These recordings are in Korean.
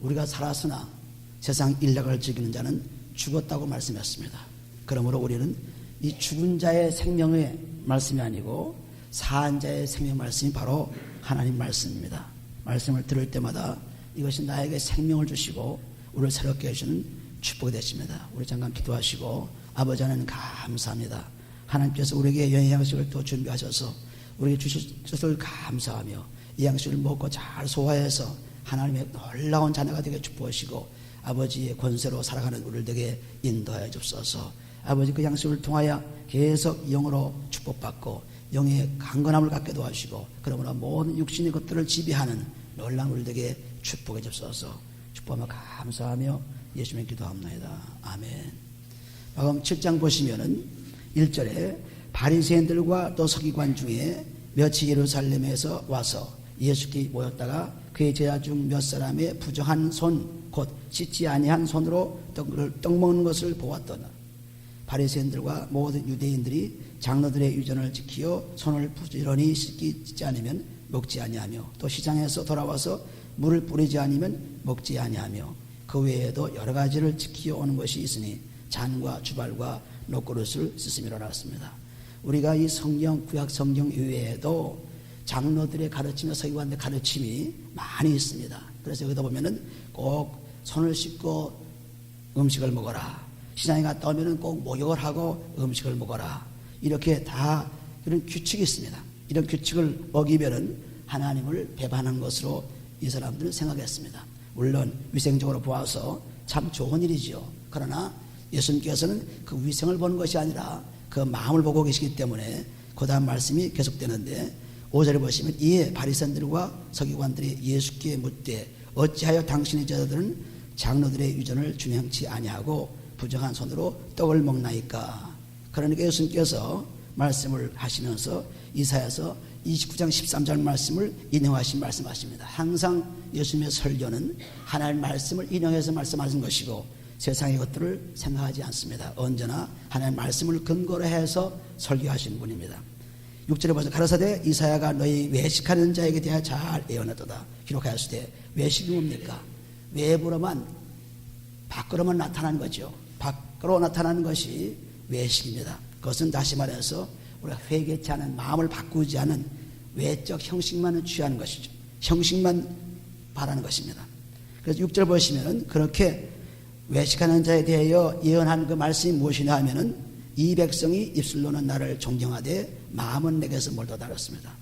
우리가 살았으나 세상 일락을 즐기는 자는 죽었다고 말씀했습니다. 그러므로 우리는 이 죽은 자의 생명의 말씀이 아니고 산 자의 생명 말씀이 바로 하나님 말씀입니다. 말씀을 들을 때마다 이것이 나에게 생명을 주시고 우리를 새롭게 해주는 축복이 되십니다. 우리 잠깐 기도하시고 아버지 하나님 감사합니다. 하나님께서 우리에게 영의 양식을 또 준비하셔서 우리에게 주실 것을 감사하며 이 양식을 먹고 잘 소화해서 하나님의 놀라운 자녀가 되게 축복하시고 아버지의 권세로 살아가는 우리를 되게 인도하여 주옵소서. 아버지 그 양식을 통하여 계속 영으로 축복받고 영의 강건함을 갖게 도와주시고 그러므로 모든 육신의 것들을 지배하는 놀라운 우리를 되게 축복해 주옵소서. 축복하며 감사하며 예수님의 기도합니다. 아멘. 마가복음 7장 보시면은 1절에 바리새인들과 또 서기관 중에 몇이 예루살렘에서 와서 예수께 모였다가 그의 제자 중 몇 사람의 부정한 손 곧 씻지 아니한 손으로 떡 먹는 것을 보았더라. 바리새인들과 모든 유대인들이 장로들의 유전을 지키어 손을 부지런히 씻지 않으면 먹지 아니하며 또 시장에서 돌아와서 물을 뿌리지 않으면 먹지 아니하며 그 외에도 여러 가지를 지키어 오는 것이 있으니 잔과 주발과 녹그릇을 씻음이라 나왔습니다. 우리가 이 성경 구약 성경 이외에도 장로들의 가르침과 서기관들의 가르침이 많이 있습니다. 그래서 여기다 보면은 꼭 손을 씻고 음식을 먹어라. 시장에 갔다 오면은 꼭 목욕을 하고 음식을 먹어라. 이렇게 다 그런 규칙이 있습니다. 이런 규칙을 어기면은 하나님을 배반한 것으로 이 사람들은 생각했습니다. 물론 위생적으로 보아서 참 좋은 일이죠. 그러나 예수님께서는 그 위생을 보는 것이 아니라 그 마음을 보고 계시기 때문에 그 다음 말씀이 계속되는데 5절에 보시면 이에 바리새인들과 서기관들이 예수께 묻되 어찌하여 당신의 제자들은 장로들의 유전을 준행치 아니하고 부정한 손으로 떡을 먹나이까. 그러니까 예수님께서 말씀을 하시면서 이사야서 29장 13절 말씀을 인용하신 말씀하십니다. 항상 예수님의 설교는 하나님의 말씀을 인용해서 말씀하신 것이고 세상의 것들을 생각하지 않습니다. 언제나 하나님의 말씀을 근거로 해서 설교하신 분입니다. 6절에 보서 가라사대 이사야가 너희 외식하는 자에게 대하여 잘 예언하도다. 기록하였으되 외식이 뭡니까? 외부로만 밖으로만 나타나는 거죠. 밖으로 나타나는 것이 외식입니다. 그것은 다시 말해서 우리가 회개치 않은 마음을 바꾸지 않은 외적 형식만을 취하는 것이죠. 형식만 바라는 것입니다. 그래서 6절 보시면은 그렇게 외식하는 자에 대하여 예언한 그 말씀이 무엇이냐 하면은 이 백성이 입술로는 나를 존경하되 마음은 내게서 멀다 그랬습니다.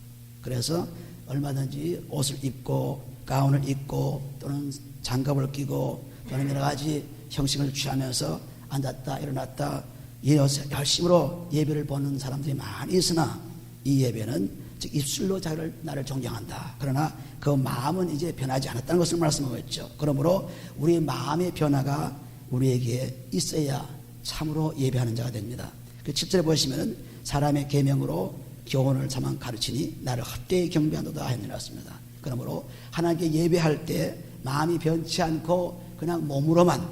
그래서 얼마든지 옷을 입고 가운을 입고 또는 장갑을 끼고 또는 여러 가지 형식을 취하면서 앉았다 일어났다 열심으로 예배를 보는 사람들이 많이 있으나 이 예배는 즉 입술로 나를 존경한다. 그러나 그 마음은 이제 변하지 않았다는 것을 말씀하고 있죠. 그러므로 우리의 마음의 변화가 우리에게 있어야 참으로 예배하는 자가 됩니다. 그 7절에 보시면은 사람의 계명으로 교훈을 삼아 가르치니 나를 헛되이 경배한도다 했느니라. 그러므로 하나님께 예배할 때 마음이 변치 않고 그냥 몸으로만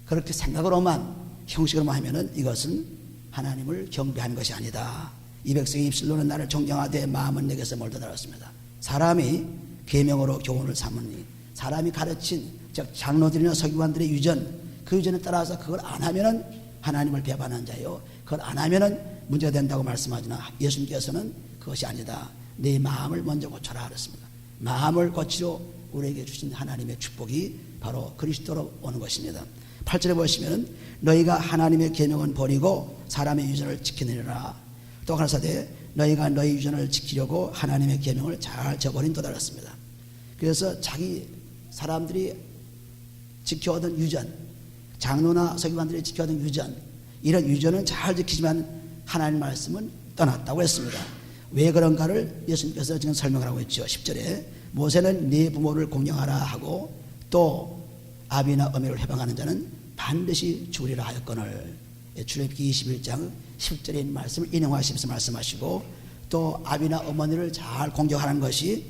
그렇게 생각으로만 형식으로만 하면은 이것은 하나님을 경배하는 것이 아니다. 이 백성의 입술로는 나를 존경하되 마음은 내게서 멀다 달았습니다. 사람이 계명으로 교훈을 삼으니 사람이 가르친 즉 장로들이나 서기관들의 유전 그 유전에 따라서 그걸 안 하면은 하나님을 배반한 자요. 그걸 안 하면은 문제가 된다고 말씀하지나 예수님께서는 그것이 아니다. 내 마음을 먼저 고쳐라 그랬습니다. 마음을 고치러 우리에게 주신 하나님의 축복이 바로 그리스도로 오는 것입니다. 8절에 보시면은 너희가 하나님의 계명은 버리고 사람의 유전을 지키느니라. 또 가라사대 너희가 너희 유전을 지키려고 하나님의 계명을 잘 저버린도다 그랬습니다. 그래서 자기 사람들이 지켜오던 유전, 장로나 서기관들이 지켜오던 유전, 이런 유전은 잘 지키지만 하나님 말씀은 떠났다고 했습니다. 왜 그런가를 예수님께서 지금 설명을 하고 있죠. 10절에 모세는 네 부모를 공경하라 하고 또 아비나 어미를 해방하는 자는 반드시 죽으리라 하였거늘. 출애굽기 21장 10절에 있는 말씀을 인용하시면서 말씀하시고 또 아비나 어머니를 잘 공경하는 것이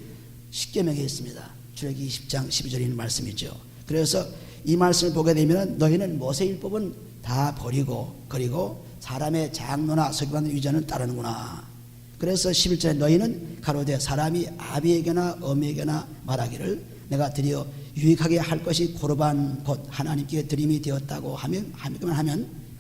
십계명에 있습니다. 출애굽기 20장 12절에 있는 말씀이죠. 그래서 이 말씀을 보게 되면 너희는 모세율법은 다 버리고 그리고 사람의 장로나 서기관의 유전을 따르는구나. 그래서 11절에 너희는 가로되 사람이 아비에게나 어미에게나 말하기를 내가 드디어 유익하게 할 것이 고르반 곧 하나님께 드림이 되었다고 하면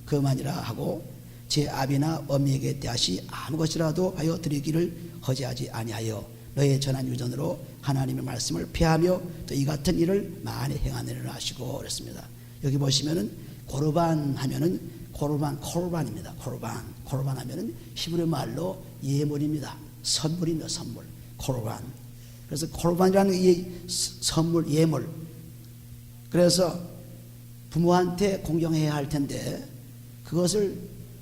그만이라 하고 제 아비나 어미에게 대하시 아무 것이라도 하여 드리기를 허지하지 아니하여 너의 전한 유전으로 하나님의 말씀을 폐하며 또 이 같은 일을 많이 행하느라 하시고 그랬습니다. 여기 보시면은 고르반 하면은 코르반입니다. 코르반 하면은 히브리 말로 예물입니다. 선물입니다. 선물. 코르반. 그래서 코르반이라는 이 선물, 예물. 그래서 부모한테 공경해야 할 텐데 그것을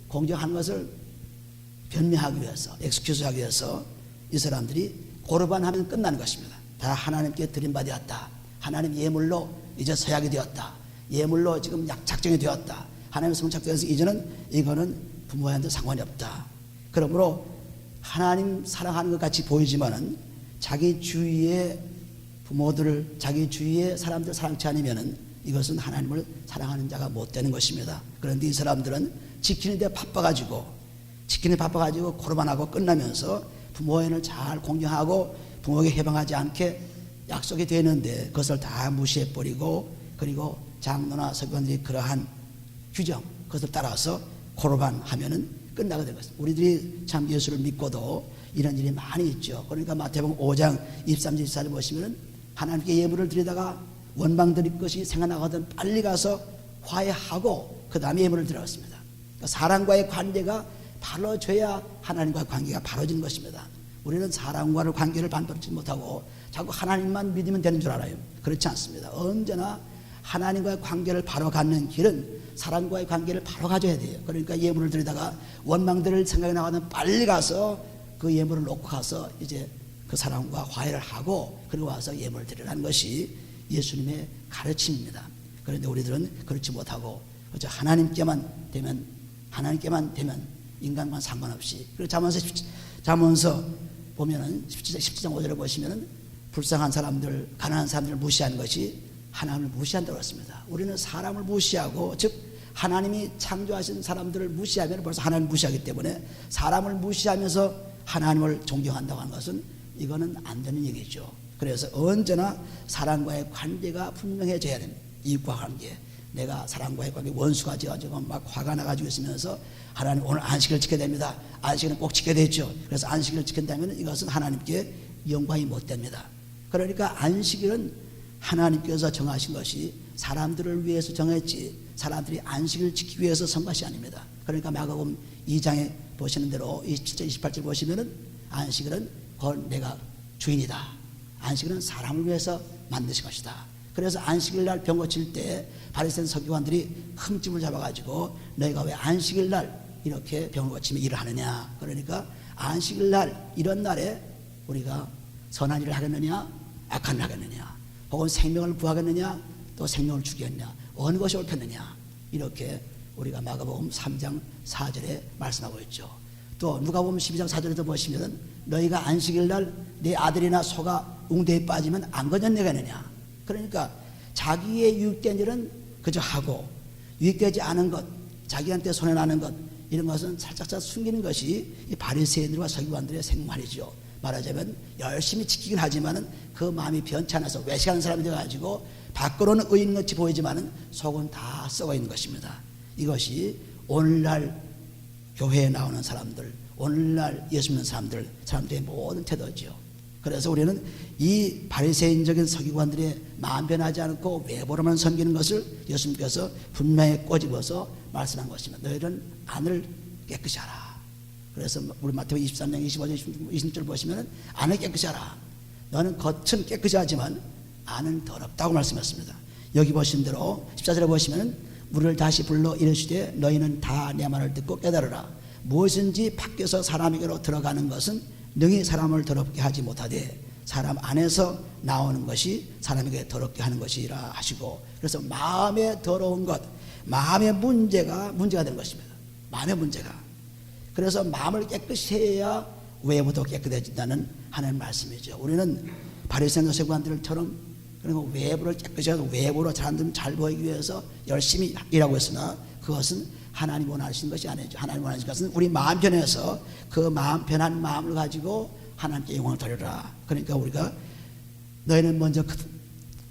공경하는 것을 변명하기 위해서, 엑스큐즈하기 위해서 이 사람들이 고르반 하면 끝나는 것입니다. 다 하나님께 드림받았다. 하나님 예물로 이제 서약이 되었다. 예물로 지금 작정이 되었다. 하나님의 성을 작정해서 이제는 이거는 부모한테 상관이 없다. 그러므로 하나님 사랑하는 것 같이 보이지만은 자기 주위의 부모들을, 자기 주위의 사람들 사랑치 않으면은 이것은 하나님을 사랑하는 자가 못 되는 것입니다. 그런데 이 사람들은 지키는데 바빠가지고 고르반하고 끝나면서 부모회를 잘 공경하고 부모에게 해방하지 않게 약속이 되는데 그것을 다 무시해버리고 그리고 장로나 서기관들이 그러한 규정 그것을 따라서 고르반 하면은 끝나게 된 것입니다. 우리들이 참 예수를 믿고도 이런 일이 많이 있죠. 그러니까 마태복음 5장 23절 24절 보시면은 하나님께 예물을 드리다가 원망 드릴 것이 생각나거든 빨리 가서 화해하고 그 다음에 예물을 드렸습니다. 그러니까 사람과의 관계가 바로져야 하나님과의 관계가 바로지는 것입니다. 우리는 사람과의 관계를 반복하지 못하고 자꾸 하나님만 믿으면 되는 줄 알아요. 그렇지 않습니다. 언제나 하나님과의 관계를 바로 갖는 길은 사람과의 관계를 바로 가져야 돼요. 그러니까 예물을 드리다가 원망들을 생각이 나거든 빨리 가서 그 예물을 놓고 가서 이제 그 사람과 화해를 하고 그리고 와서 예물을 드리라는 것이 예수님의 가르침입니다. 그런데 우리들은 그렇지 못하고 그저 하나님께만 되면 인간과 상관없이. 그리고 잠언서 보면은 17장 5절에 보시면은 불쌍한 사람들, 가난한 사람들을 무시하는 것이 하나님을 무시한다고 했습니다. 우리는 사람을 무시하고, 즉 하나님이 창조하신 사람들을 무시하면 벌써 하나님을 무시하기 때문에 사람을 무시하면서 하나님을 존경한다고 하는 것은 이거는 안 되는 얘기죠. 그래서 언제나 사람과의 관계가 분명해져야 됩니다. 이웃과 관계. 내가 사람과의 관계 원수가 지어가지고 막 화가 나가지고 있으면서 하나님 오늘 안식을 지켜야 됩니다. 안식은 꼭 지켜야 되죠. 그래서 안식을 지킨다면 이것은 하나님께 영광이 못 됩니다. 그러니까 안식일은 하나님께서 정하신 것이 사람들을 위해서 정했지 사람들이 안식을 지키기 위해서 선 것이 아닙니다. 그러니까 마가복음 2장에 보시는 대로 27절 28절 보시면은 안식일은 곧 내가 주인이다. 안식일은 사람을 위해서 만드신 것이다. 그래서 안식일 날 병 고칠 때 바리새인 서기관들이 흠집을 잡아가지고 너희가 왜 안식일 날 이렇게 병을 고치며 일을 하느냐. 그러니까 안식일 날 이런 날에 우리가 선한 일을 하겠느냐 악한 일을 하겠느냐 혹은 생명을 구하겠느냐 또 생명을 죽이겠느냐 어느 것이 옳겠느냐 이렇게 우리가 마가복음 3장 4절에 말씀하고 있죠. 또 누가복음 12장 4절에도 보시면 너희가 안식일 날 내 아들이나 소가 웅대에 빠지면 안 건져내겠느냐. 그러니까 자기의 유익된 일은 그저 하고 유익되지 않은 것 자기한테 손해나는 것 이런 것은 살짝 숨기는 것이 이 바리새인들과 서기관들의 생활이죠. 말하자면 열심히 지키긴 하지만은 그 마음이 변찮아서 외식하는 사람이 되어가지고 밖으로는 의인같이 보이지만은 속은 다 썩어 있는 것입니다. 이것이 오늘날 교회에 나오는 사람들, 오늘날 예수 믿는 사람들의 모든 태도죠. 그래서 우리는 이 바리새인적인 서기관들의 마음 변하지 않고 외모로만 섬기는 것을 예수님께서 분명히 꼬집어서 말씀한 것입니다. 너희는 안을 깨끗이 하라. 그래서 우리 마태복음 23장 25절 26절 보시면 안을 깨끗이 하라. 너는 겉은 깨끗이 하지만 안은 더럽다고 말씀했습니다. 여기 보신 대로 14절에 보시면 우리를 다시 불러 이르시되 너희는 다 내 말을 듣고 깨달으라. 무엇인지 밖에서 사람에게로 들어가는 것은 능히 사람을 더럽게 하지 못하되 사람 안에서 나오는 것이 사람에게 더럽게 하는 것이라 하시고 그래서 마음의 더러운 것 마음의 문제가 되는 것입니다. 마음의 문제가. 그래서 마음을 깨끗이 해야 외부도 깨끗해진다는 하나님의 말씀이죠. 우리는 바리새인 서기관들처럼 그리고 외부를 깨끗이 하고 외부로 사람들은 잘 보이기 위해서 열심히 일하고 있으나 그것은 하나님 원하시는 것이 아니죠. 하나님 원하시는 것은 우리 마음 편에서 그 마음 편한 마음을 가지고 하나님께 영광을 돌려라. 그러니까 우리가 너희는 먼저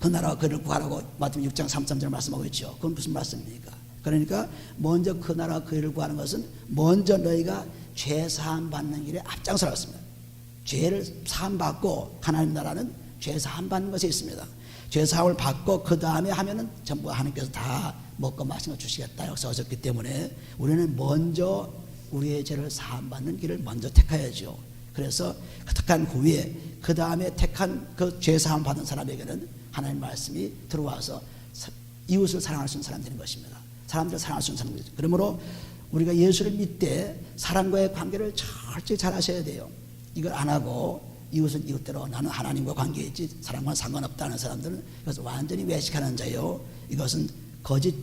그 나라와 그를 구하라고 마태복음 6장 33절 말씀하고 있죠. 그건 무슨 말씀입니까? 그러니까 먼저 그 나라와 그를 구하는 것은 먼저 너희가 죄 사함 받는 길에 앞장서라습니다. 죄를 사함 받고 하나님 나라는 죄 사함 받는 것에 있습니다. 죄 사함을 받고 그 다음에 하면은 전부 하나님께서 다 먹고 마시는 거 주시겠다 역사하셨기 때문에 우리는 먼저 우리의 죄를 사함 받는 길을 먼저 택해야죠. 그래서 그 택한 후에 그 다음에 택한 그 죄 사함 받은 사람에게는 하나님 말씀이 들어와서 이웃을 사랑할 수 있는 사람이 되는 것입니다. 사람들을 사랑할 수 있는 사람이죠. 그러므로 우리가 예수를 믿되 사람과의 관계를 철저히 잘 하셔야 돼요. 이걸 안 하고 이웃은 이웃대로 나는 하나님과 관계 있지 사람과는 상관없다는 사람들은 이것은 완전히 외식하는 자요. 이것은 거짓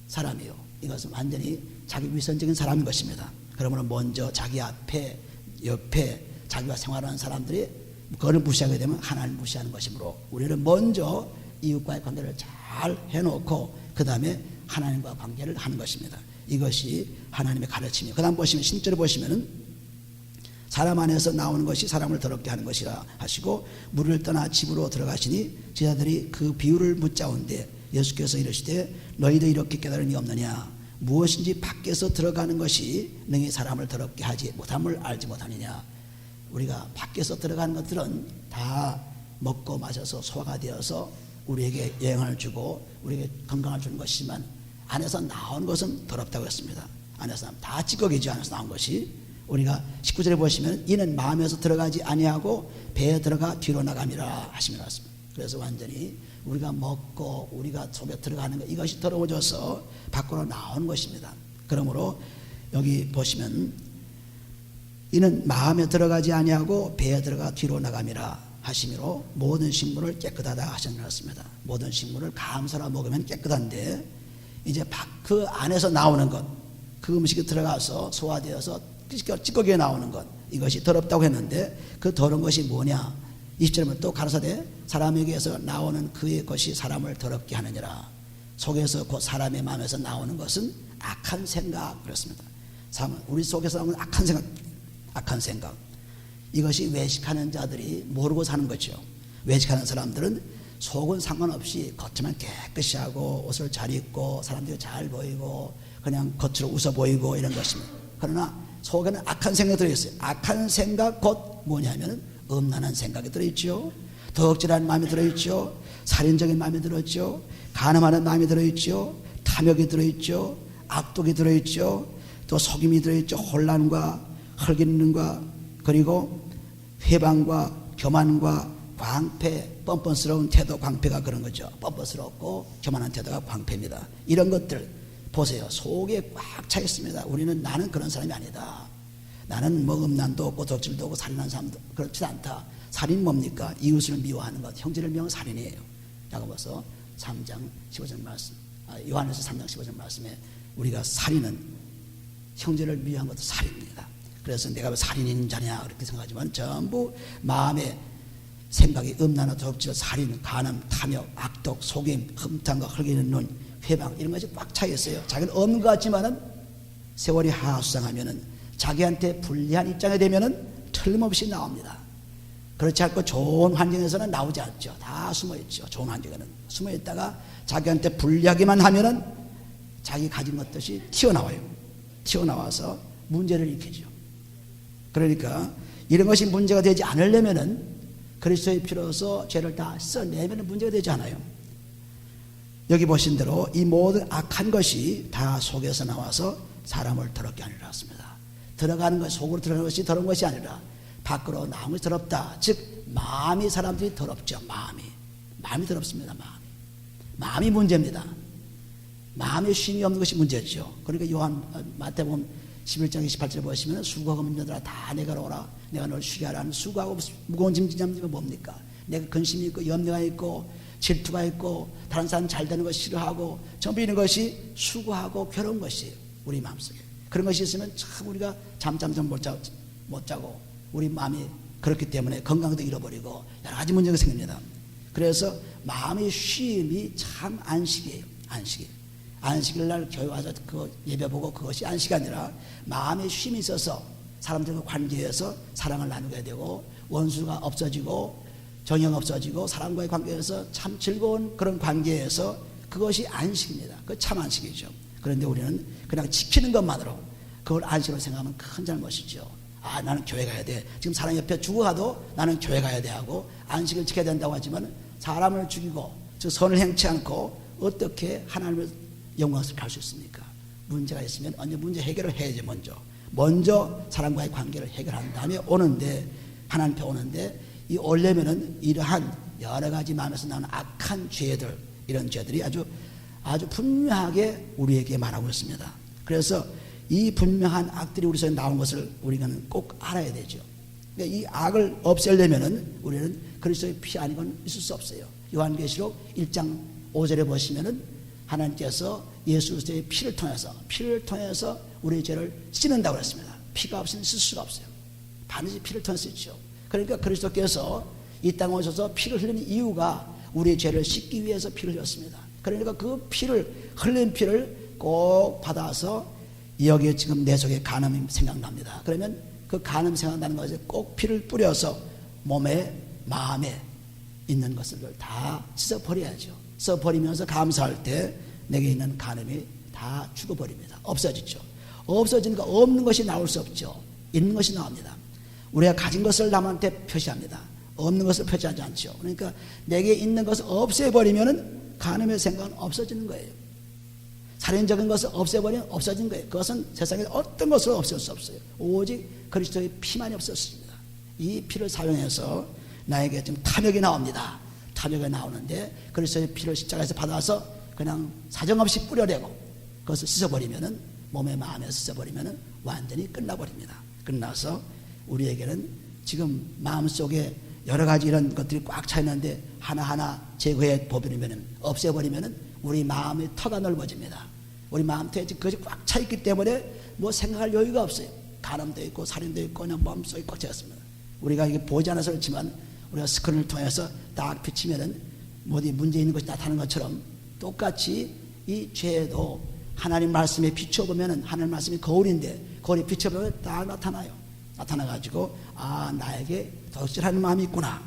사람이요. 이것은 완전히 자기 위선적인 사람인 것입니다. 그러므로 먼저 자기 앞에 옆에 자기와 생활하는 사람들이 그걸 무시하게 되면 하나님을 무시하는 것이므로 우리는 먼저 이웃과의 관계를 잘 해놓고 그 다음에 하나님과 관계를 하는 것입니다. 이것이 하나님의 가르침이에요. 그 다음 보시면 10절에 보시면은 사람 안에서 나오는 것이 사람을 더럽게 하는 것이라 하시고 물을 떠나 집으로 들어가시니 제자들이 그 비유를 묻자온데 예수께서 이르시되 너희도 이렇게 깨달음이 없느냐 무엇인지 밖에서 들어가는 것이 능히 사람을 더럽게 하지 못함을 알지 못하느냐. 우리가 밖에서 들어가는 것들은 다 먹고 마셔서 소화가 되어서 우리에게 영향을 주고 우리에게 건강을 주는 것이지만 안에서 나온 것은 더럽다고 했습니다. 안에서 다 찌꺼기지 안에서 나온 것이. 우리가 19절에 보시면 이는 마음에서 들어가지 아니하고 배에 들어가 뒤로 나감이라 하시며 나왔습니다. 그래서 완전히 우리가 먹고 우리가 속에 들어가는 것 이것이 더러워져서 밖으로 나온 것입니다. 그러므로 여기 보시면 이는 마음에 들어가지 아니하고 배에 들어가 뒤로 나감이라 하시므로 모든 식물을 깨끗하다 하셨습니다. 모든 식물을 감사로 먹으면 깨끗한데 이제 그 안에서 나오는 것, 그 음식이 들어가서 소화되어서 찌꺼기에 나오는 것 이것이 더럽다고 했는데 그 더러운 것이 뭐냐. 20절에 또 가라사대 사람에게서 나오는 그의 것이 사람을 더럽게 하느니라. 속에서 곧 사람의 마음에서 나오는 것은 악한 생각 그렇습니다. 우리 속에서 나오는 악한 생각 이것이 외식하는 자들이 모르고 사는 거죠. 외식하는 사람들은 속은 상관없이 겉으면 깨끗이 하고 옷을 잘 입고 사람들이 잘 보이고 그냥 겉으로 웃어 보이고 이런 것입니다. 그러나 속에는 악한 생각이 들어있어요. 악한 생각 곧 뭐냐면 음란한 생각이 들어있죠. 도둑질하는 마음이 들어있죠. 살인적인 마음이 들어있죠. 간음하는 마음이 들어있죠. 탐욕이 들어있죠. 악독이 들어있죠. 또 속임이 들어있죠. 혼란과 헐기는과 그리고 회방과 교만과 광패, 뻔뻔스러운 태도, 광패가 그런 거죠. 뻔뻔스럽고 교만한 태도가 광패입니다. 이런 것들 보세요. 속에 꽉 차 있습니다. 우리는 나는 그런 사람이 아니다. 나는 뭐 음란도 없고 도둑질도 없고 살인하는 사람도 그렇지 않다. 살인 뭡니까? 이웃을 미워하는 것. 형제를 미워하는 살인이에요. 야고보서 3장 15절 말씀, 요한에서 3장 15절 말씀에 우리가 살인은 형제를 미워한 것도 살인입니다. 그래서 내가 왜 살인인 자냐 그렇게 생각하지만 전부 마음에 생각이 음란한 도둑질, 살인, 간음, 탐욕, 악독, 속임, 흠탕과 헐기는 눈, 회방 이런 것이 꽉 차 있어요. 자기는 없는 것 같지만은 세월이 하수상하면은 자기한테 불리한 입장이 되면은 틀림없이 나옵니다. 그렇지 않고 좋은 환경에서는 나오지 않죠. 다 숨어 있죠. 좋은 환경에는 숨어 있다가 자기한테 불리하기만 하면은 자기 가진 것들이 튀어나와요. 튀어나와서 문제를 일으키죠. 그러니까 이런 것이 문제가 되지 않으려면은 그리스도의 피로서 죄를 다 써내면 문제가 되지 않아요. 여기 보신 대로 이 모든 악한 것이 다 속에서 나와서 사람을 더럽게 하리라 했습니다. 들어가는 것, 속으로 들어가는 것이 더러운 것이 아니라 밖으로 나온 것이 더럽다. 즉 마음이 사람들이 더럽죠. 마음이 더럽습니다. 마음이 문제입니다. 마음에 쉼이 없는 것이 문제죠. 그러니까 마태복음 11장 28절에 보시면 수고하고 문제들아 다 내가 오라. 내가 너를 쉬게 하라는 수고하고 무거운 짐 지는 게 뭡니까? 내가 근심이 있고 염려가 있고 질투가 있고 다른 사람 잘 되는 거 싫어하고 전부 이런 것이 수고하고 괴로운 것이에요. 우리 마음속에. 그런 것이 있으면 참 우리가 잠잠 못 자고 우리 마음이 그렇기 때문에 건강도 잃어버리고 여러 가지 문제가 생깁니다. 그래서 마음의 쉼이 참 안식이에요. 안식일 날 교회 와서 그 예배 보고 그것이 안식이 아니라 마음의 쉼이 있어서 사람들과 관계해서 사랑을 나누게 되고 원수가 없어지고 정형 없어지고 사람과의 관계에서 참 즐거운 그런 관계에서 그것이 안식입니다. 그 참 안식이죠. 그런데 우리는 그냥 지키는 것만으로 그걸 안식으로 생각하면 큰 잘못이죠. 아, 나는 교회 가야 돼. 지금 사람 옆에 죽어가도 나는 교회 가야 돼 하고 안식을 지켜야 된다고 하지만 사람을 죽이고 즉 선을 행치 않고 어떻게 하나님을 영광스럽게 할 수 있습니까? 문제가 있으면 언제 문제 해결을 해야지. 먼저 사람과의 관계를 해결한 다음에 오는데 하나님께 오는데 이 오려면은 이러한 여러 가지 마음에서 나오는 악한 죄들, 이런 죄들이 아주 분명하게 우리에게 말하고 있습니다. 그래서 이 분명한 악들이 우리 속에 나온 것을 우리는 꼭 알아야 되죠. 그러니까 이 악을 없애려면은 우리는 그리스도의 피 아니고는 있을 수 없어요. 요한계시록 1장 5절에 보시면은 하나님께서 예수 그리스도의 피를 통해서 우리의 죄를 씻는다고 했습니다. 피가 없이는 쓸 수가 없어요. 반드시 피를 통해서 있죠. 그러니까 그리스도께서 이 땅에 오셔서 피를 흘리는 이유가 우리의 죄를 씻기 위해서 피를 흘렸습니다. 그러니까 그 피를 흘린 피를 꼭 받아서 여기에 지금 내 속에 간음이 생각납니다. 그러면 그 간음 생각나는 것에 꼭 피를 뿌려서 몸에 마음에 있는 것을 다 씻어버려야죠. 씻어버리면서 감사할 때 내게 있는 간음이 다 죽어버립니다. 없어지죠. 없어지니까 없는 것이 나올 수 없죠. 있는 것이 나옵니다. 우리가 가진 것을 남한테 표시합니다. 없는 것을 표시하지 않죠. 그러니까 내게 있는 것을 없애버리면 간음의 생각은 없어지는 거예요. 살인적인 것을 없애버리면 없어진 거예요. 그것은 세상에 어떤 것을 없앨 수 없어요. 오직 그리스도의 피만이 없었습니다. 이 피를 사용해서 나에게 지금 탐욕이 나옵니다. 탐욕이 나오는데 그리스도의 피를 십자가에서 받아서 그냥 사정없이 뿌려내고 그것을 씻어버리면은 몸의 마음에 씻어버리면은 완전히 끝나버립니다. 끝나서 우리에게는 지금 마음속에 여러 가지 이런 것들이 꽉 차 있는데 하나하나 제거해 버리면은 없애버리면은 우리 마음의 터가 넓어집니다. 우리 마음터에 그것이 꽉 차 있기 때문에 뭐 생각할 여유가 없어요. 간음도 있고 살인도 있고 그냥 마음속에 꽉 차 있습니다. 우리가 이게 보지 않아서 그렇지만 우리가 스크린을 통해서 딱 비치면은 어디 문제 있는 것이 나타나는 것처럼 똑같이 이 죄도 하나님 말씀에 비춰보면은 하나님 말씀이 거울인데 거울에 비춰보면 딱 나타나요. 나타나가지고 아, 나에게 덕질하는 마음이 있구나,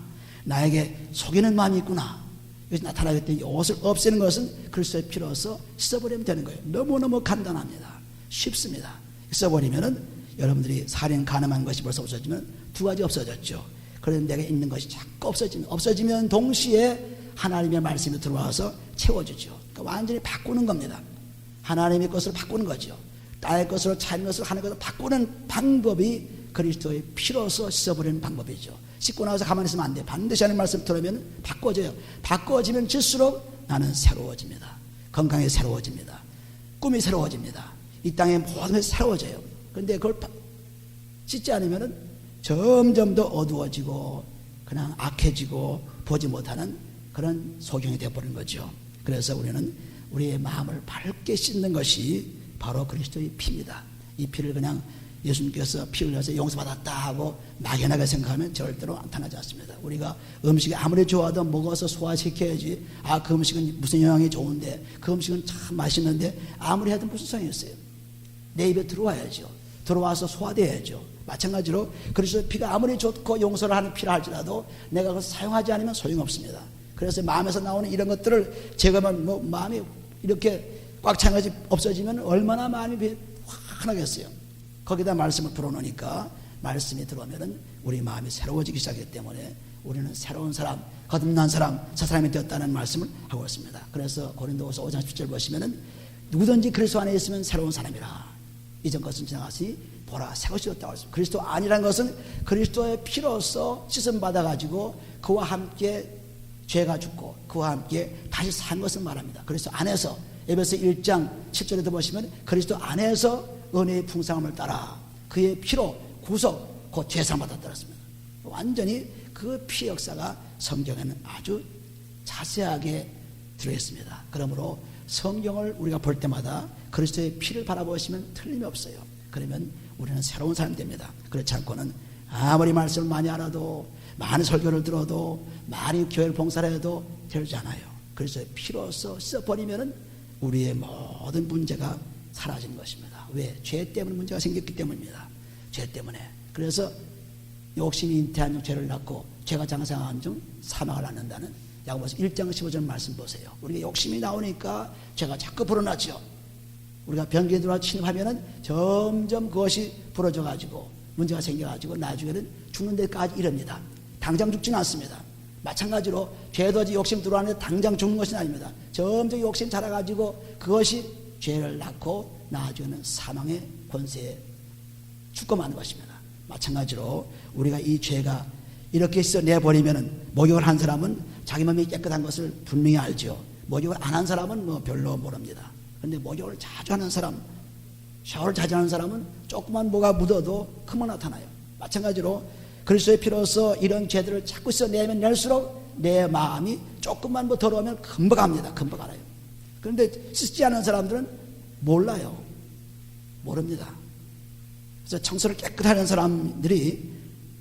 나에게 속이는 마음이 있구나, 이것이 나타나기 때문에 이것을 없애는 것은 그리스도의 피로서 씻어버리면 되는 거예요. 너무너무 간단합니다. 쉽습니다. 씻어버리면은 여러분들이 살인 간음한 것이 벌써 없어지면 두 가지 없어졌죠. 그런데 내가 있는 것이 자꾸 없어지면 동시에 하나님의 말씀이 들어와서 채워주죠. 그러니까 완전히 바꾸는 겁니다. 하나님의 것으로 바꾸는 거죠. 나의 것으로 자기 것으로 하는 것을 바꾸는 방법이 그리스도의 피로서 씻어버리는 방법이죠. 씻고 나서 가만히 있으면 안 돼요. 반드시 하는 말씀 들으면 바꿔져요. 바꿔지면 질수록 나는 새로워집니다. 건강이 새로워집니다. 꿈이 새로워집니다. 이 땅의 모든 것이 새로워져요. 그런데 그걸 씻지 않으면 점점 더 어두워지고 그냥 악해지고 보지 못하는 그런 소경이 되어버린 거죠. 그래서 우리는 우리의 마음을 밝게 씻는 것이 바로 그리스도의 피입니다. 이 피를 그냥 예수님께서 피 흘려서 용서받았다 하고 막연하게 생각하면 절대로 나타나지 않습니다. 우리가 음식이 아무리 좋아도 먹어서 소화시켜야지, 아, 그 음식은 무슨 영양이 좋은데, 그 음식은 참 맛있는데, 아무리 해도 무슨 소용이 있어요. 내 입에 들어와야죠. 들어와서 소화돼야죠. 마찬가지로 그리스도의 피가 아무리 좋고 용서를 하는 피라 할지라도 내가 그것을 사용하지 않으면 소용없습니다. 그래서 마음에서 나오는 이런 것들을 제거하면 뭐 마음이 이렇게 꽉 찬 것이 없어지면 얼마나 마음이 환하겠어요. 거기다 말씀을 불어넣으니까 말씀이 들어오면은 우리 마음이 새로워지기 시작하기 때문에 우리는 새로운 사람, 거듭난 사람, 새 사람이 되었다는 말씀을 하고 있습니다. 그래서 고린도후서 5장 10절 보시면은 누구든지 그리스도 안에 있으면 새로운 사람이라. 이전 것은 지나갔으니 보라, 새 것이 되었다고 했습니다. 그리스도 안이라는 것은 그리스도의 피로서 씻음 받아가지고 그와 함께 죄가 죽고 그와 함께 다시 산 것을 말합니다. 그리스도 안에서 에베소 1장 7절에도 보시면 그리스도 안에서 은혜의 풍성함을 따라 그의 피로 구속 곧 죄상 받았다 했습니다. 완전히 그 피 역사가 성경에는 아주 자세하게 들어있습니다. 그러므로 성경을 우리가 볼 때마다 그리스도의 피를 바라보시면 틀림이 없어요. 그러면 우리는 새로운 사람이 됩니다. 그렇지 않고는 아무리 말씀을 많이 알아도 많은 설교를 들어도 많이 교회를 봉사를 해도 되지 않아요. 그리스도의 피로서 씻어버리면 우리의 모든 문제가 사라지는 것입니다. 왜? 죄 때문에 문제가 생겼기 때문입니다. 죄 때문에. 그래서 욕심이 잉태한 중 죄를 낳고 죄가 장성한 중 사망을 낳는다는 야고보서 1장 15절 말씀 보세요. 우리가 욕심이 나오니까 죄가 자꾸 불어나죠. 우리가 변기에 들어와 침입하면은 점점 그것이 부러져 가지고 문제가 생겨 가지고 나중에는 죽는 데까지 이릅니다. 당장 죽지는 않습니다. 마찬가지로 죄도 욕심 들어왔는데 당장 죽는 것은 아닙니다. 점점 욕심 자라가지고 그것이 죄를 낳고 나중에는 사망의 권세에 죽고 마는 것입니다. 마찬가지로 우리가 이 죄가 이렇게 해서 내버리면은 목욕을 한 사람은 자기 몸이 깨끗한 것을 분명히 알죠. 목욕을 안 한 사람은 뭐 별로 모릅니다. 그런데 목욕을 자주 하는 사람, 샤워를 자주 하는 사람은 조그만 뭐가 묻어도 금방 나타나요. 마찬가지로 그리스도의 피로서 이런 죄들을 자꾸 써내면 낼수록 내 마음이 조금만 뭐 더러우면 금방 합니다. 금방 알아요. 그런데 씻지 않은 사람들은 몰라요. 모릅니다. 그래서 청소를 깨끗하게 하는 사람들이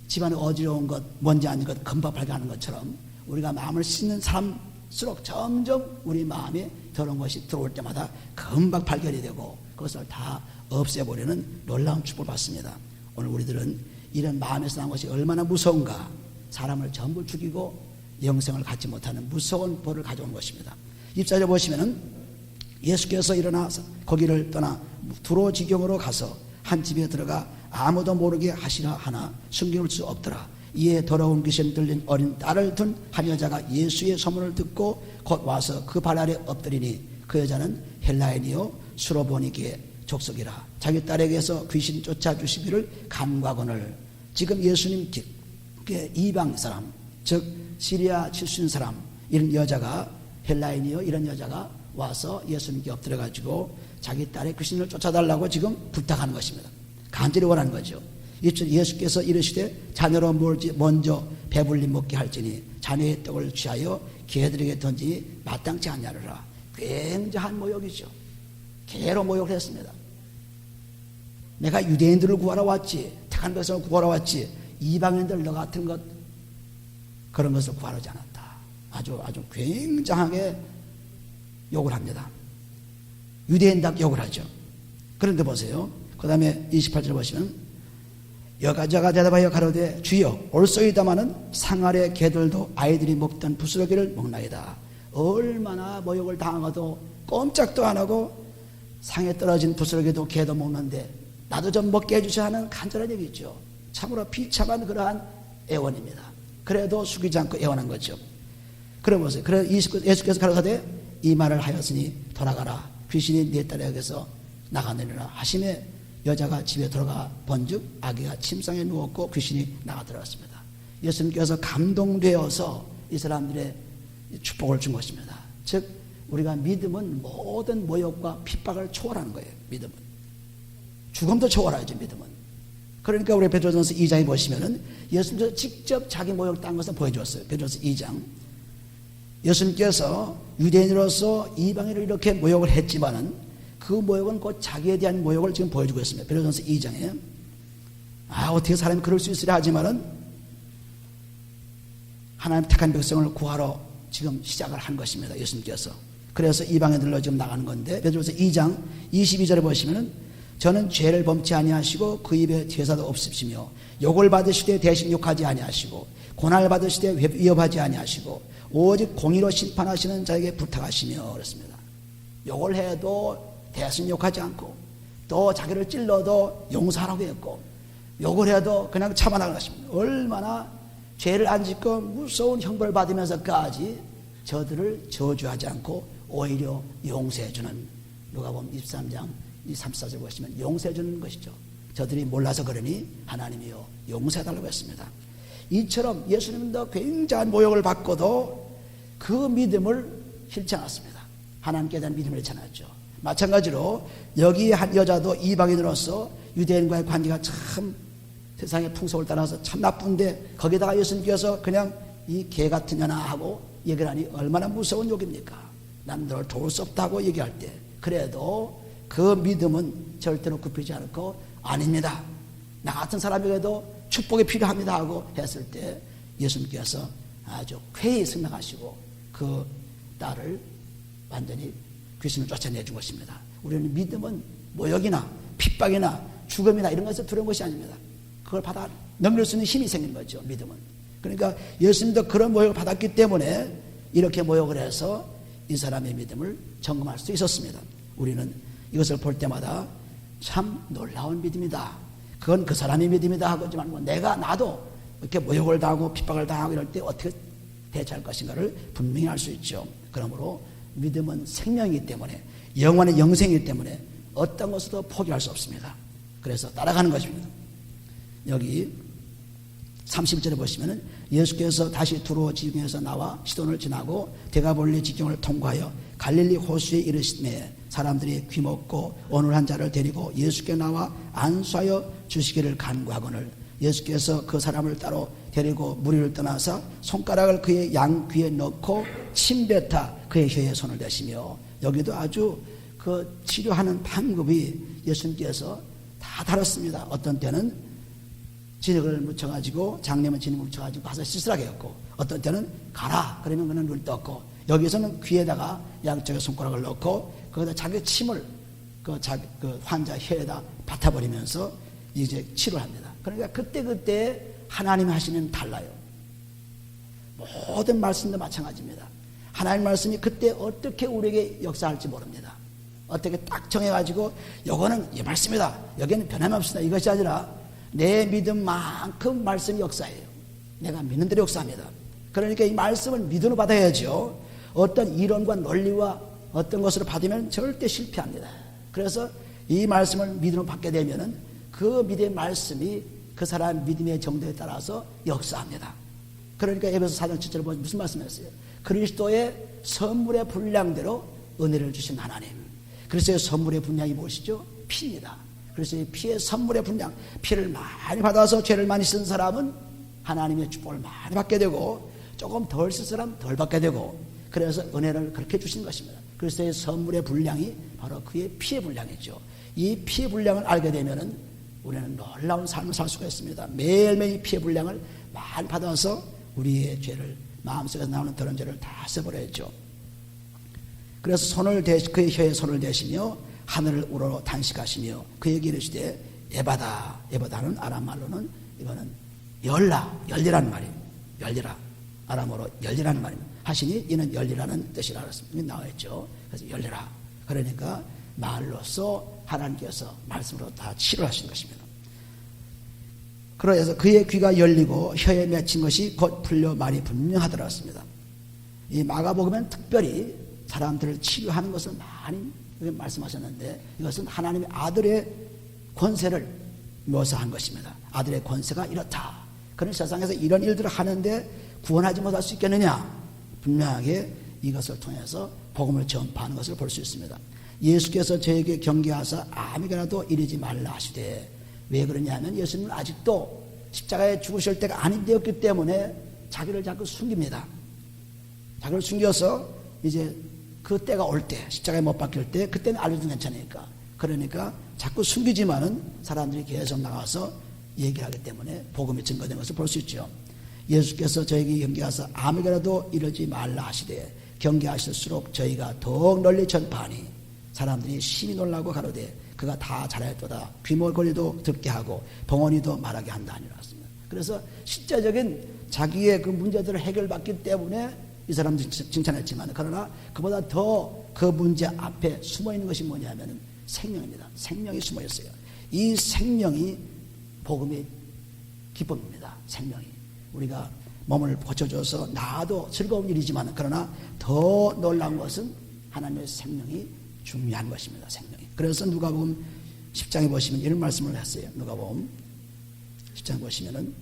집안에 어지러운 것, 먼지 앉은 것 금방 발견하는 것처럼 우리가 마음을 씻는 사람일수록 점점 우리 마음에 더러운 것이 들어올 때마다 금방 발견이 되고 그것을 다 없애버리는 놀라운 축복을 받습니다. 오늘 우리들은 이런 마음에서 난 것이 얼마나 무서운가. 사람을 전부 죽이고 영생을 갖지 못하는 무서운 벌을 가져온 것입니다. 24절 보시면은 예수께서 일어나서 거기를 떠나 두로 지경으로 가서 한 집에 들어가 아무도 모르게 하시라 하나 숨길 수 없더라. 이에 더러운 귀신 들린 어린 딸을 둔 한 여자가 예수의 소문을 듣고 곧 와서 그 발 아래 엎드리니 그 여자는 헬라인이요 수로보니게 족속이라. 자기 딸에게서 귀신 쫓아주시기를 간과거늘. 지금 예수님께 이방 사람, 즉 시리아 출신 사람, 이런 여자가 헬라인이요 이런 여자가 와서 예수님께 엎드려가지고 자기 딸의 귀신을 쫓아달라고 지금 부탁하는 것입니다. 간절히 원하는 거죠. 예수께서 이르시되 자녀로 먼저 배불리 먹게 할지니 자녀의 떡을 취하여 개들에게 던지니 마땅치 않냐르라. 굉장한 모욕이죠. 개로 모욕을 했습니다. 내가 유대인들을 구하러 왔지, 택한 백성을 구하러 왔지, 이방인들 너 같은 것 그런 것을 구하러 오지 않았다. 아주 굉장하게 욕을 합니다. 유대인답게 욕을 하죠. 그런데 보세요. 그 다음에 28절 보시면 여자가 대답하여 가로되 주여 올소이다마는 상 아래 개들도 아이들이 먹던 부스러기를 먹나이다. 얼마나 모욕을 당하고도 꼼짝도 안 하고 상에 떨어진 부스러기도 개도 먹는데 나도 좀 먹게 해주셔야 하는 간절한 얘기죠. 참으로 비참한 그러한 애원입니다. 그래도 숙이지 않고 애원한 거죠. 그래 보세요. 그래 예수께서 가로사대 이 말을 하였으니 돌아가라. 귀신이 네 딸에게서 나가느니라 하심에 여자가 집에 들어가 본즉 아기가 침상에 누웠고 귀신이 나가 들어갔습니다. 예수님께서 감동되어서 이 사람들의 축복을 준 것입니다. 즉 우리가 믿음은 모든 모욕과 핍박을 초월하는 거예요. 믿음은 죽음도 초월하죠. 믿음은. 그러니까 우리 베드로전서 2장에 보시면은 예수님께서 직접 자기 모욕 딴 것을 보여주었어요. 베드로전서 2장. 예수님께서 유대인으로서 이방인을 이렇게 모욕을 했지만은 그 모욕은 곧 자기에 대한 모욕을 지금 보여주고 있습니다. 베드로전서 2장에 어떻게 사람이 그럴 수 있으랴 하지만은 하나님 택한 백성을 구하러 지금 시작을 한 것입니다. 예수님께서. 그래서 이방인들로 지금 나가는 건데 베드로전서 2장 22절에 보시면은 저는 죄를 범치 아니하시고 그 입에 제사도 없으시며 욕을 받으시되 대신 욕하지 아니하시고 고난을 받으시되 위협하지 아니하시고 오직 공의로 심판하시는 자에게 부탁하시며 그랬습니다. 욕을 해도 대신 욕하지 않고 또 자기를 찔러도 용서하라고 했고 욕을 해도 그냥 참아나가는 것입니다. 얼마나 죄를 안 짓고 무서운 형벌을 받으면서까지 저들을 저주하지 않고 오히려 용서해주는 누가복음 23장 34절 보시면 용서해주는 것이죠. 저들이 몰라서 그러니 하나님이요 용서해달라고 했습니다. 이처럼 예수님도 굉장한 모욕을 받고도 그 믿음을 잃지 않았습니다. 하나님께 대한 믿음을 잃지 않았죠. 마찬가지로 여기 한 여자도 이방인으로서 유대인과의 관계가 참 세상의 풍속을 따라서 참 나쁜데 거기다가 예수님께서 그냥 이 개 같은 년아 하고 얘기를 하니 얼마나 무서운 욕입니까? 난 너를 도울 수 없다고 얘기할 때 그래도 그 믿음은 절대로 굽히지 않고 아닙니다. 나 같은 사람에게도 축복이 필요합니다 하고 했을 때 예수님께서 아주 쾌히 승낙하시고 그 딸을 완전히 귀신을 쫓아내준 것입니다. 우리는 믿음은 모욕이나 핍박이나 죽음이나 이런 것을 두려운 것이 아닙니다. 그걸 받아 넘길 수 있는 힘이 생긴 거죠. 믿음은. 그러니까 예수님도 그런 모욕을 받았기 때문에 이렇게 모욕을 해서 이 사람의 믿음을 점검할 수 있었습니다. 우리는 이것을 볼 때마다 참 놀라운 믿음이다. 그건 그 사람의 믿음이다 하고지만 나도 이렇게 모욕을 당하고 핍박을 당하고 이럴 때 어떻게 대처할 것인가를 분명히 알 수 있죠. 그러므로 믿음은 생명이기 때문에 영원의 영생이기 때문에 어떤 것도 포기할 수 없습니다. 그래서 따라가는 것입니다. 여기 31절에 보시면은 예수께서 다시 두로 지경에서 나와 시돈을 지나고 데가볼리 지경을 통과하여 갈릴리 호수에 이르시매 사람들이 귀먹고 어눌한 자를 데리고 예수께 나와 안수하여 주시기를 간구하거늘 예수께서 그 사람을 따로 데리고 무리를 떠나서 손가락을 그의 양 귀에 넣고 침뱉어 그의 혀에 손을 대시며 여기도 아주 그 치료하는 방법이 예수님께서 다 다뤘습니다. 어떤 때는 진흙을 묻혀가지고 장례면 진흙을 묻혀가지고 가서 씻으라고 했고 어떤 때는 가라 그러면 그는 눈을 떴고 여기서는 귀에다가 양쪽에 손가락을 넣고 거기다 자기 침을 그 환자 혀에다 뱉어버리면서 이제 치료합니다. 그러니까 그때 하나님이 하시는 달라요. 모든 말씀도 마찬가지입니다. 하나님 말씀이 그때 어떻게 우리에게 역사할지 모릅니다. 어떻게 딱 정해가지고 요거는 이 말씀이다. 여기는 변함없습니다. 이것이 아니라 내 믿음만큼 말씀이 역사해요. 내가 믿는 대로 역사합니다. 그러니까 이 말씀을 믿음으로 받아야죠. 어떤 이론과 논리와 어떤 것으로 받으면 절대 실패합니다. 그래서 이 말씀을 믿음으로 받게 되면은 그 믿음의 말씀이 그 사람 믿음의 정도에 따라서 역사합니다. 그러니까 에베소 4장 7절에 보면 무슨 말씀이었어요? 그리스도의 선물의 분량대로 은혜를 주신 하나님. 그리스도의 선물의 분량이 무엇이죠? 피입니다. 그래서 이 피의 선물의 분량, 피를 많이 받아서 죄를 많이 쓴 사람은 하나님의 축복을 많이 받게 되고 조금 덜 쓴 사람 덜 받게 되고 그래서 은혜를 그렇게 주신 것입니다. 그리스도의 선물의 분량이 바로 그의 피의 분량이죠. 이 피의 분량을 알게 되면은 우리는 놀라운 삶을 살 수가 있습니다. 매일매일 피의 분량을 많이 받아서 우리의 죄를 마음속에서 나오는 더러운 죄를 다 써버려야죠. 그래서 그의 혀에 손을 대시며 하늘을 우러러 단식하시며 그에게 이르시되 에바다는 아람 말로는 이거는 열리라는 말이에요. 열리라. 아람어로 열리라는 말입니다. 하시니 이는 열리라는 뜻이라 그랬습니다. 나와있죠. 그래서 열리라. 그러니까 말로써 하나님께서 말씀으로 다 치료하신 것입니다. 그래서 그의 귀가 열리고 혀에 맺힌 것이 곧 풀려 말이 분명하더라 했습니다. 이 마가복음은 특별히 사람들을 치료하는 것을 많이 말씀하셨는데 이것은 하나님의 아들의 권세를 묘사한 것입니다. 아들의 권세가 이렇다. 그런 세상에서 이런 일들을 하는데 구원하지 못할 수 있겠느냐? 분명하게 이것을 통해서 복음을 전파하는 것을 볼 수 있습니다. 예수께서 저에게 경계하사 아무에게라도 이르지 말라 하시되 왜 그러냐면 예수님은 아직도 십자가에 죽으실 때가 아닌 때였기 때문에 자기를 자꾸 숨깁니다. 자기를 숨겨서 이제 그 때가 올 때, 십자가에 못 박힐 때, 그때는 알려도 괜찮으니까. 그러니까 자꾸 숨기지만은 사람들이 계속 나가서 얘기를 하기 때문에 복음이 증거된 것을 볼 수 있죠. 예수께서 저에게 경계하사 아무에게라도 이러지 말라 하시되 경계하실수록 저희가 더욱 널리 전파하니 사람들이 심히 놀라고 가로되 그가 다 잘하였도다. 귀몰거리도 듣게 하고 봉헌이도 말하게 한다 아니라 했습니다. 그래서 실제적인 자기의 그 문제들을 해결받기 때문에 이 사람들이 칭찬했지만 그러나 그보다 더 그 문제 앞에 숨어있는 것이 뭐냐면 생명입니다. 생명이 숨어있어요. 이 생명이 복음의 기쁨입니다. 생명이 우리가 몸을 고쳐줘서 나도 즐거운 일이지만 그러나 더 놀라운 것은 하나님의 생명이 중요한 것입니다. 생명이. 그래서 누가복음 10장에 보시면 이런 말씀을 했어요. 누가복음 10장 보시면은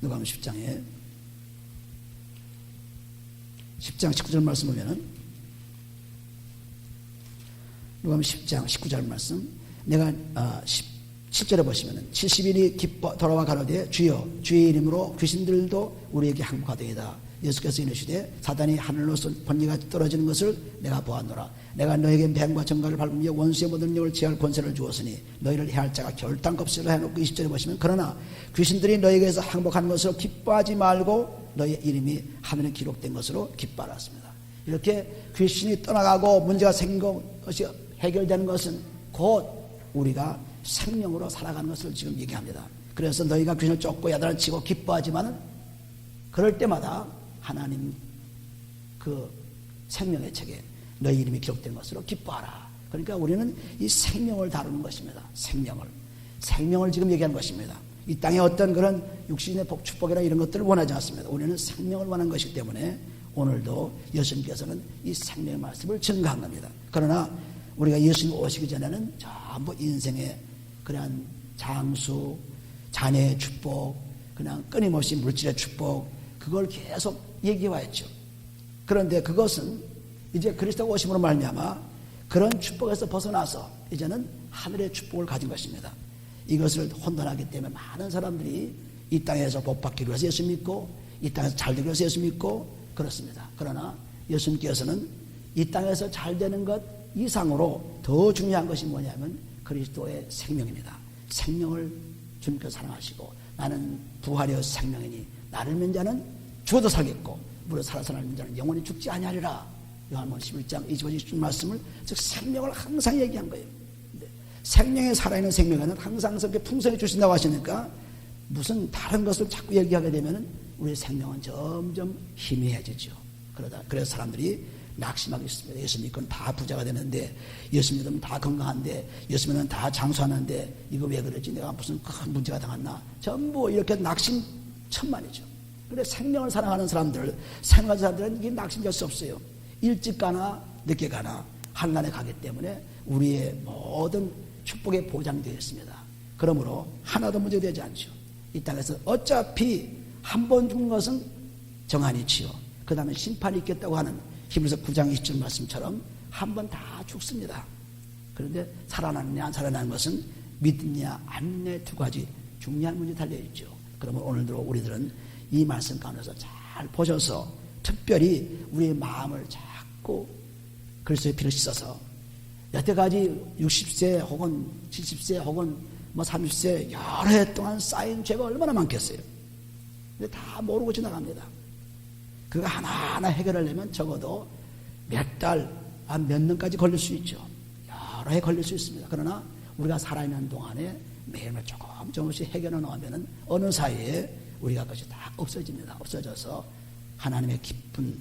누가복음 10장에 10장 19절 말씀 보면은 누가복음 10장 19절 말씀 내가 17절에 보시면은 70일이 기뻐 돌아와 가로되 주여 주의 이름으로 귀신들도 우리에게 항복하되이다. 예수께서 이르시되 사단이 하늘로서 번개가 떨어지는 것을 내가 보았노라. 내가 너에게 뱀과 정갈을 밟으며 원수의 모든 영을 제할 권세를 주었으니 너희를 해할 자가 결단kop시를 해놓고 20절에 보시면 그러나 귀신들이 너에게서 항복하는 것으로 기뻐하지 말고 너의 이름이 하늘에 기록된 것으로 기뻐하라 했습니다. 이렇게 귀신이 떠나가고 문제가 생긴 것이 해결되는 것은 곧 우리가 생명으로 살아가는 것을 지금 얘기합니다. 그래서 너희가 귀신을 쫓고 야단을 치고 기뻐하지만은 그럴 때마다 하나님 그 생명의 책에 너희 이름이 기록된 것으로 기뻐하라. 그러니까 우리는 이 생명을 다루는 것입니다. 생명을 지금 얘기하는 것입니다. 이 땅에 어떤 그런 육신의 축복이나 이런 것들을 원하지 않습니다. 우리는 생명을 원하는 것이기 때문에 오늘도 예수님께서는 이 생명의 말씀을 증거한 겁니다. 그러나 우리가 예수님 오시기 전에는 전부 인생의 그러한 장수, 자녀의 축복, 그냥 끊임없이 물질의 축복, 그걸 계속 얘기해왔죠. 그런데 그것은 이제 그리스도가 오심으로 말미암아 그런 축복에서 벗어나서 이제는 하늘의 축복을 가진 것입니다. 이것을 혼돈하기 때문에 많은 사람들이 이 땅에서 복받기 위해서 예수 믿고 이 땅에서 잘 되기 위해서 예수 믿고 그렇습니다. 그러나 예수님께서는 이 땅에서 잘 되는 것 이상으로 더 중요한 것이 뭐냐면 그리스도의 생명입니다. 생명을 주님께서 사랑하시고 나는 부활이여 생명이니 나를 믿는 자는 죽어도 살겠고 무릇 살아서 나를 믿는 자는 영원히 죽지 아니하리라. 요한복음 11장 25절 27절 말씀을 즉 생명을 항상 얘기한 거예요. 생명에 살아있는 생명에는 항상 그렇게 풍성히 주신다고 하시니까 무슨 다른 것을 자꾸 얘기하게 되면 우리의 생명은 점점 희미해지죠. 그래서 사람들이 낙심하고 있습니다. 예수 믿고는 다 부자가 되는데, 예수 믿으면 다 건강한데, 예수 믿으면 다 장수하는데 이거 왜 그러지? 내가 무슨 큰 문제가 당했나? 전부 이렇게 낙심천만이죠. 그런데 생명을 사랑하는 사람들, 생명하는 사람들은 이게 낙심될 수 없어요. 일찍 가나 늦게 가나 한란에 가기 때문에 우리의 모든 축복에 보장되어 있습니다. 그러므로 하나도 문제되지 않죠. 이 땅에서 어차피 한 번 죽는 것은 정한이치요. 그 다음에 심판이 있겠다고 하는 히브리서 9장 20절 말씀처럼 한 번 다 죽습니다. 그런데 살아나느냐 안 살아나는 것은 믿느냐 안 믿느냐 두 가지 중요한 문제 달려있죠. 그러면 오늘도 우리들은 이 말씀 가운데서 잘 보셔서 특별히 우리의 마음을 자꾸 그리스도의 피를 씻어서 여태까지 60세 혹은 70세 혹은 30세 여러 해 동안 쌓인 죄가 얼마나 많겠어요. 근데 다 모르고 지나갑니다. 그거 하나하나 해결하려면 적어도 몇 달, 몇 년까지 걸릴 수 있죠. 여러 해 걸릴 수 있습니다. 그러나 우리가 살아있는 동안에 매일매일 조금씩 해결해 놓으면 어느 사이에 우리가 그것이 다 없어집니다. 없어져서 하나님의 기쁜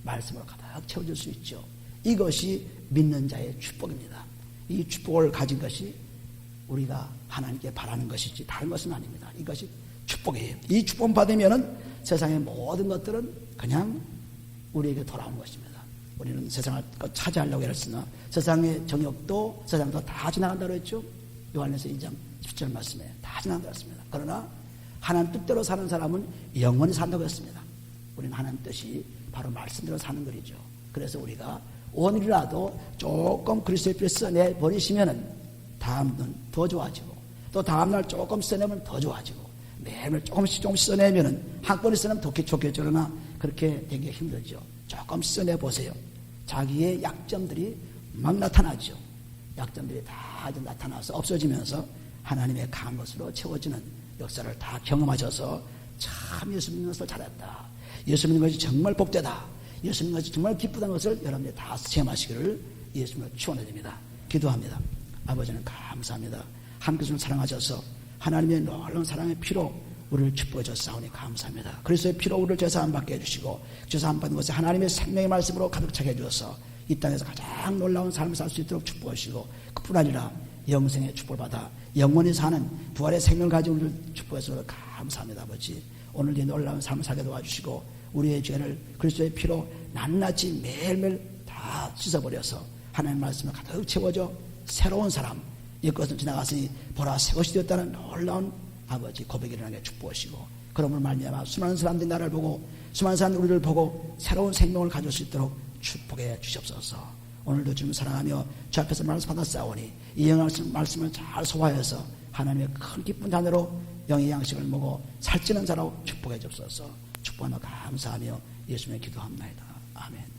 말씀으로 가득 채워질 수 있죠. 이것이 믿는 자의 축복입니다. 이 축복을 가진 것이 우리가 하나님께 바라는 것이지 다른 것은 아닙니다. 이것이 축복이에요. 이 축복 받으면은 세상의 모든 것들은 그냥 우리에게 돌아오는 것입니다. 우리는 세상을 차지하려고 했으나 세상의 정욕도 세상도 다 지나간다고 했죠. 요한에서 2장 10절 말씀에 다 지나간다고 했습니다. 그러나 하나님 뜻대로 사는 사람은 영원히 산다고 했습니다. 우리는 하나님 뜻이 바로 말씀대로 사는 거죠. 그래서 우리가 오늘이라도 조금 그리스도의 피를 써내버리시면은 다음은 더 좋아지고 또 다음날 조금 써내면 더 좋아지고 매일 조금씩 써내면은 한 번에 써내면 더 좋겠죠. 그러나 그렇게 되기 힘들죠. 조금 써내보세요. 자기의 약점들이 막 나타나죠. 약점들이 다 나타나서 없어지면서 하나님의 강한 것으로 채워지는 역사를 다 경험하셔서 참 예수 믿는 것을 잘했다. 예수 믿는 것이 정말 복되다. 예수 믿는 것이 정말 기쁘다는 것을 여러분들이 다 체험하시기를 예수님으로 축원드립니다. 기도합니다. 아버지는 감사합니다. 함께 좀 사랑하셔서 하나님의 놀라운 사랑의 피로 우리를 축복해 주셨사오니 감사합니다. 그리스도의 피로 우리를 죄사함 받게 해주시고 죄사함 받는 것에 하나님의 생명의 말씀으로 가득 차게 해주셔서 이 땅에서 가장 놀라운 삶을 살 수 있도록 축복하시고 그뿐 아니라 영생의 축복을 받아 영원히 사는 부활의 생명을 가지고 우리를 축복해 주셔서 감사합니다. 아버지 오늘 이 놀라운 삶을 살게 도와주시고 우리의 죄를 그리스도의 피로 낱낱이 매일매일 다 씻어버려서 하나님의 말씀을 가득 채워줘 새로운 사람 이것은 지나갔으니 보라 새것이 되었다는 놀라운 아버지 고백이 일어나게 축복하시고 그러므로 말미암아 수많은 사람들이 나를 보고 수많은 사람들이 우리를 보고 새로운 생명을 가질 수 있도록 축복해 주시옵소서. 오늘도 주님 사랑하며 주 앞에서 말씀 받아 싸우니 이 영의 말씀을 잘 소화해서 하나님의 큰 기쁜 자녀로 영의 양식을 먹어 살찌는 자로 축복해 주옵소서. 축복하며 감사하며 예수님의 기도합니다. 아멘.